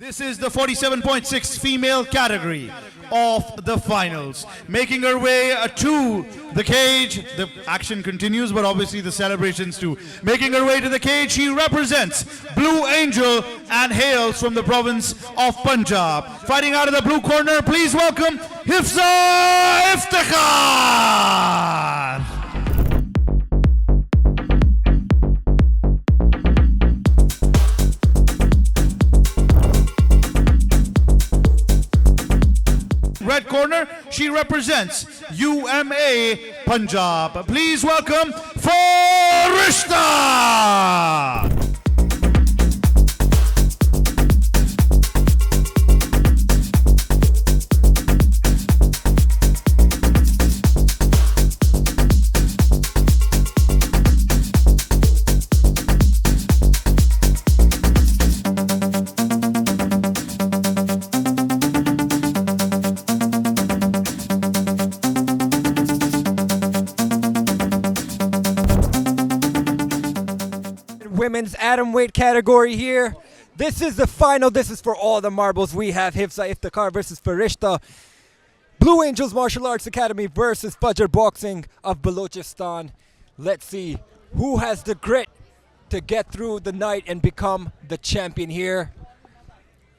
This is the 47.6 female category of the finals. Making her way to the cage. The action continues, but obviously the celebrations too. Making her way to the cage, she represents Blue Angel and hails from the province of Punjab. Fighting out of the blue corner, please welcome Hifza Iftikhar. Red corner, she represents UMA Punjab. Please welcome Farishta. Women's atomweight category here. This is the final. This is for all the marbles. We have Hifza Iftikhar versus Farishta. Blue Angels Martial Arts Academy versus Fajr Boxing of Balochistan. Let's see who has the grit to get through the night and become the champion here.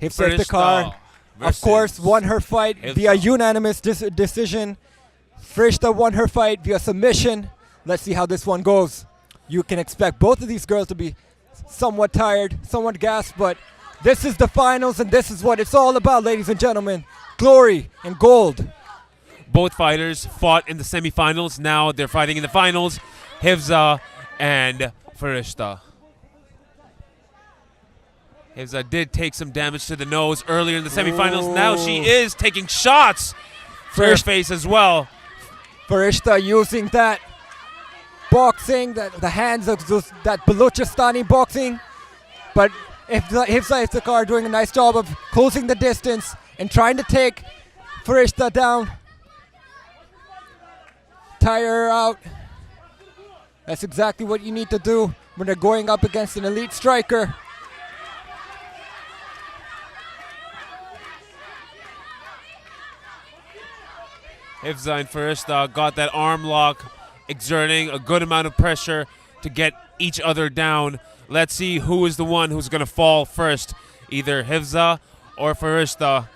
Hifza Iftikhar, of course, won her fight via unanimous decision. Farishta won her fight via submission. Let's see how this one goes. You can expect both of these girls to be somewhat tired, somewhat gassed, but this is the finals and this is what it's all about, ladies and gentlemen. Glory and gold. Both fighters fought in the semifinals. Now they're fighting in the finals. Hifza and Farishta. Hifza did take some damage to the nose earlier in the semifinals. Ooh. Now she is taking shots to her face as well. Farishta using that boxing, the hands of that Balochistani boxing, but Hifza Iftikhar doing a nice job of closing the distance and trying to take Farishta down, tire her out. That's exactly what you need to do when they're going up against an elite striker. Hifza and Farishta got that arm lock, exerting a good amount of pressure to get each other down. Let's see who is the one who's going to fall first, either Hifza or Farishta.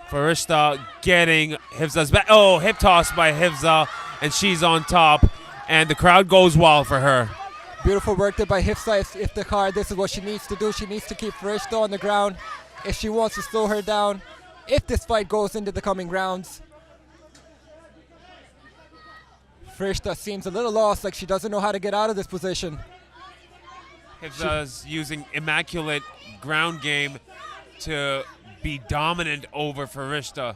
Farishta getting Hifza's back. Oh, hip toss by Hifza, and she's on top, and the crowd goes wild for her. Beautiful work there by Hifza Iftikhar. This is what she needs to do. She needs to keep Farishta on the ground if she wants to slow her down, if this fight goes into the coming rounds. Farishta seems a little lost, like she doesn't know how to get out of this position. Hifza's using immaculate ground game to be dominant over Farishta.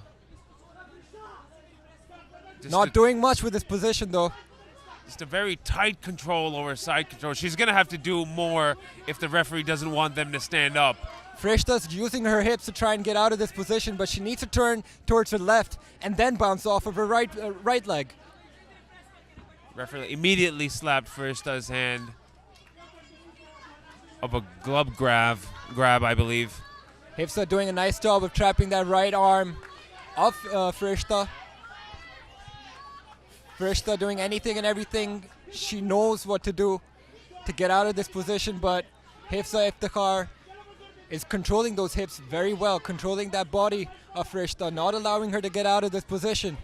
Not doing much with this position, though. Just a very tight control over side control. She's going to have to do more if the referee doesn't want them to stand up. Farishta's using her hips to try and get out of this position, but she needs to turn towards her left and then bounce off of her right leg. Referee immediately slapped Farishta's hand of a glove grab, I believe. Hifza doing a nice job of trapping that right arm of Farishta. Farishta doing anything and everything. She knows what to do to get out of this position, but Hifza Iftikhar is controlling those hips very well, controlling that body of Farishta, not allowing her to get out of this position.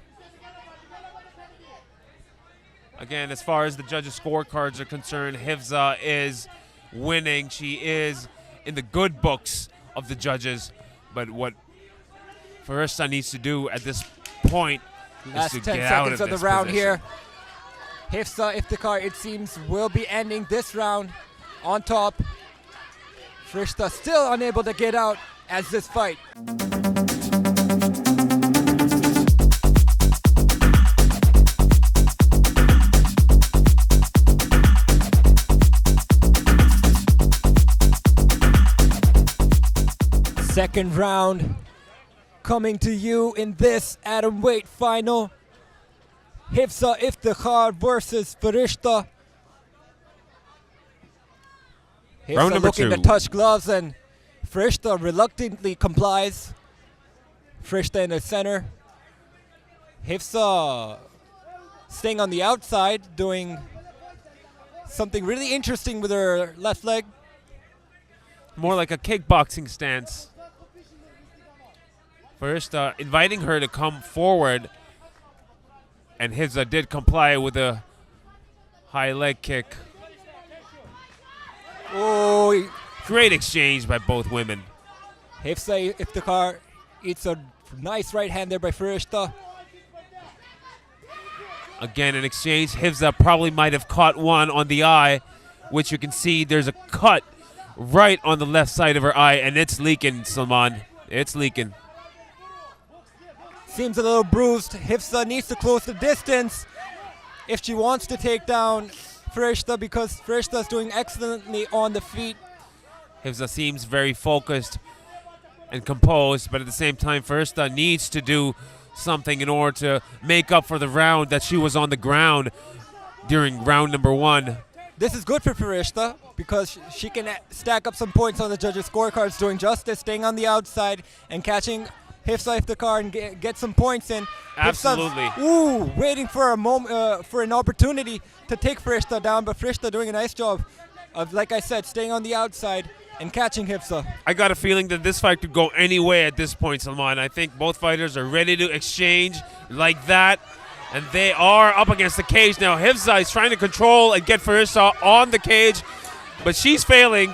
Again, as far as the judges' scorecards are concerned, Hifza is winning. She is in the good books of the judges. But what Farishta needs to do at this point is to get out of this position. Last 10 seconds of the round here. Hifza Iftikhar, it seems, will be ending this round on top. Farishta still unable to get out as this fight. Second round coming to you in this atomweight final. Hifza Iftikhar versus Farishta. Round Hifza number looking two. to touch gloves, and Farishta reluctantly complies. Farishta in the center. Hifza staying on the outside, doing something really interesting with her left leg. More like a kickboxing stance. Farishta inviting her to come forward, and Hifza did comply with a high leg kick. Oh, Great exchange by both women. Hifza Iftikhar eats a nice right hand there by Farishta. Again, an exchange. Hifza probably might have caught one on the eye, which you can see there's a cut right on the left side of her eye, and it's leaking, Salman. It's leaking. Seems a little bruised. Hifza needs to close the distance if she wants to take down Farishta, because Farishta is doing excellently on the feet. Hifza seems very focused and composed, but at the same time, Farishta needs to do something in order to make up for the round that she was on the ground during round number 1. This is good for Farishta because she can stack up some points on the judges' scorecards, doing justice, staying on the outside and catching Hifza Iftikhar and get some points in. Absolutely. Hifza's, waiting for a moment, for an opportunity to take Farishta down, but Farishta doing a nice job of, like I said, staying on the outside and catching Hifza. I got a feeling that this fight could go any way at this point, Salman. I think both fighters are ready to exchange like that, and they are up against the cage now. Hifza is trying to control and get Farishta on the cage, but she's failing.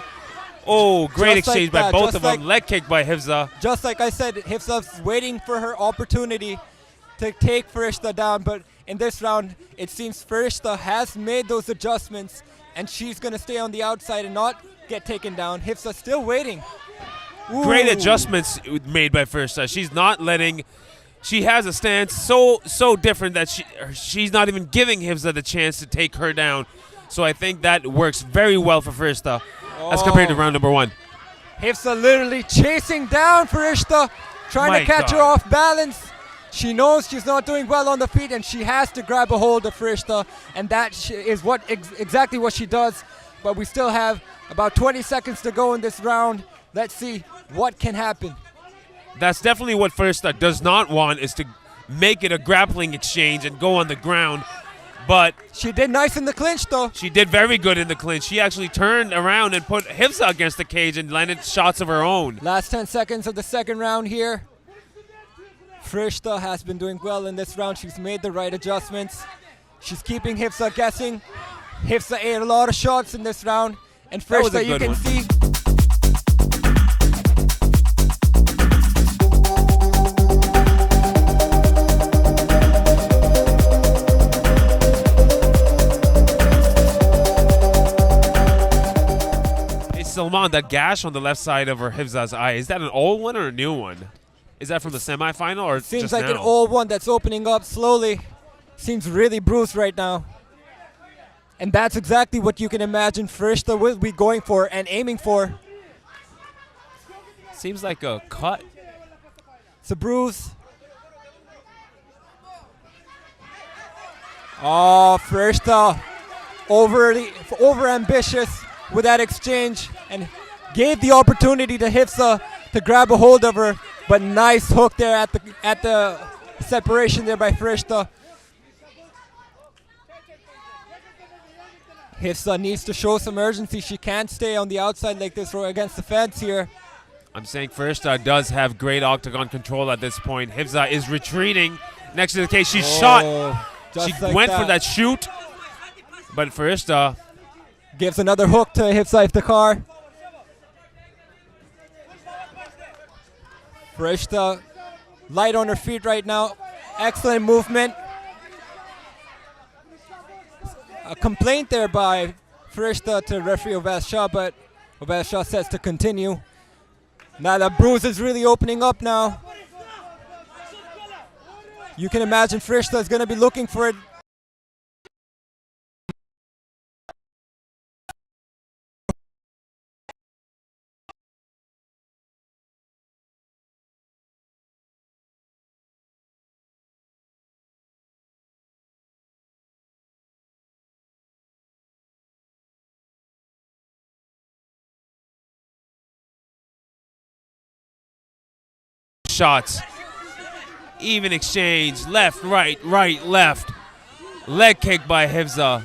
Oh, great Just like exchange by that, both just of them. like- Leg kick by Hifza. Just like I said, Hifza's waiting for her opportunity to take Farishta down, but in this round, it seems Farishta has made those adjustments, and she's going to stay on the outside and not get taken down. Hifza's still waiting. Great Ooh. adjustments made by Farishta. She's not letting. She has a stance so different that she's not even giving Hifza the chance to take her down. So I think that works very well for Farishta as compared to round number 1. Hifza literally chasing down Farishta, trying My to catch her God. off balance. She knows she's not doing well on the feet, and she has to grab a hold of Farishta, and that is what exactly what she does. But we still have about 20 seconds to go in this round. Let's see what can happen. That's definitely what Farishta does not want, is to make it a grappling exchange and go on the ground. But She did nice in the clinch, though. she did very good in the clinch. She actually turned around and put Hifza against the cage and landed shots of her own. Last 10 seconds of the second round here. Farishta has been doing well in this round. She's made the right adjustments. She's keeping Hifza guessing. Hifza ate a lot of shots in this round. And That was a Farishta, you good can one. see. Hey, Salman, that gash on the left side of her Hifza's eye, is that an old one or a new one? Is that from the semifinal or Seems just like now? an old one that's opening up slowly. Seems really bruised right now. And that's exactly what you can imagine Farishta will be going for and aiming for. Seems like a cut. It's a bruise. Oh, Farishta over ambitious with that exchange and gave the opportunity to Hifza to grab a hold of her, but nice hook there at the separation there by Farishta. Hifza needs to show some urgency. She can't stay on the outside like this or against the fence here. I'm saying Farishta does have great octagon control at this point. Hifza is retreating next to the cage. She's shot. Just She like went for that shoot, but Farishta, Gives another hook to Hifza Iftikhar. Farishta light on her feet right now. Excellent movement. A complaint there by Farishta to referee Obaz Shah, but Obaz Shah says to continue. Now the bruise is really opening up now. You can imagine Farishta is going to be looking for it shots. Even exchange. Left, right, left. Leg kick by Hifza.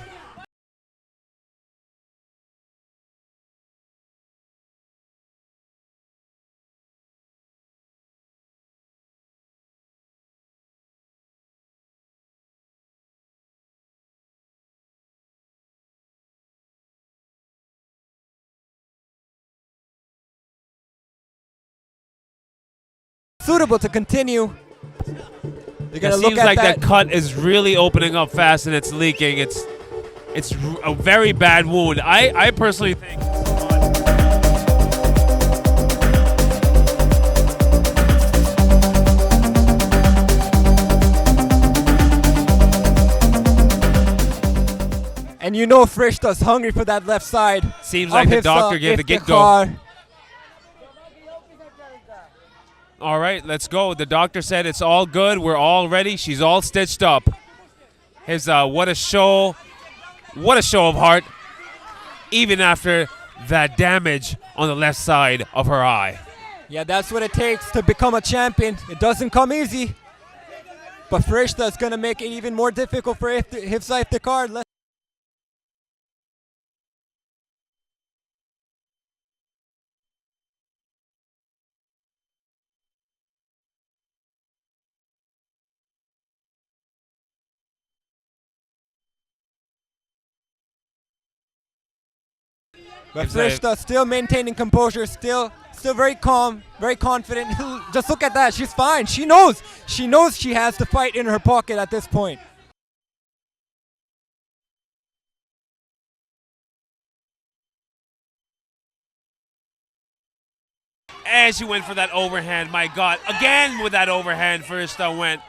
Suitable to continue. They're It gonna seems look at like that. that cut is really opening up fast and it's leaking. It's a very bad wound. I personally think. And you know Farishta's hungry for that left side. Seems like the of doctor Hifza, gave the Iftikhar. get-go. All right, let's go. The doctor said it's all good. We're all ready. She's all stitched up. What a show. What a show of heart. Even after that damage on the left side of her eye. Yeah, that's what it takes to become a champion. It doesn't come easy. But Farishta is going to make it even more difficult for Hifza Iftikhar. But Farishta still maintaining composure, still very calm, very confident. Just look at that, she's fine. She knows she has the fight in her pocket at this point. And she went for that overhand. My God, again with that overhand, Farishta went.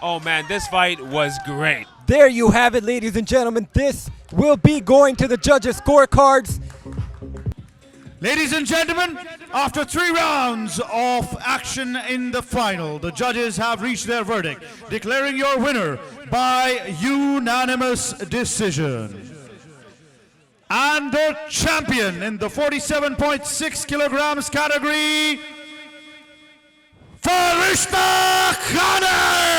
Oh man, this fight was great. There you have it, ladies and gentlemen. This will be going to the judges' scorecards. Ladies and gentlemen, after 3 rounds of action in the final, the judges have reached their verdict, declaring your winner by unanimous decision. And the champion in the 47.6 kilograms category, Farishta Khanna!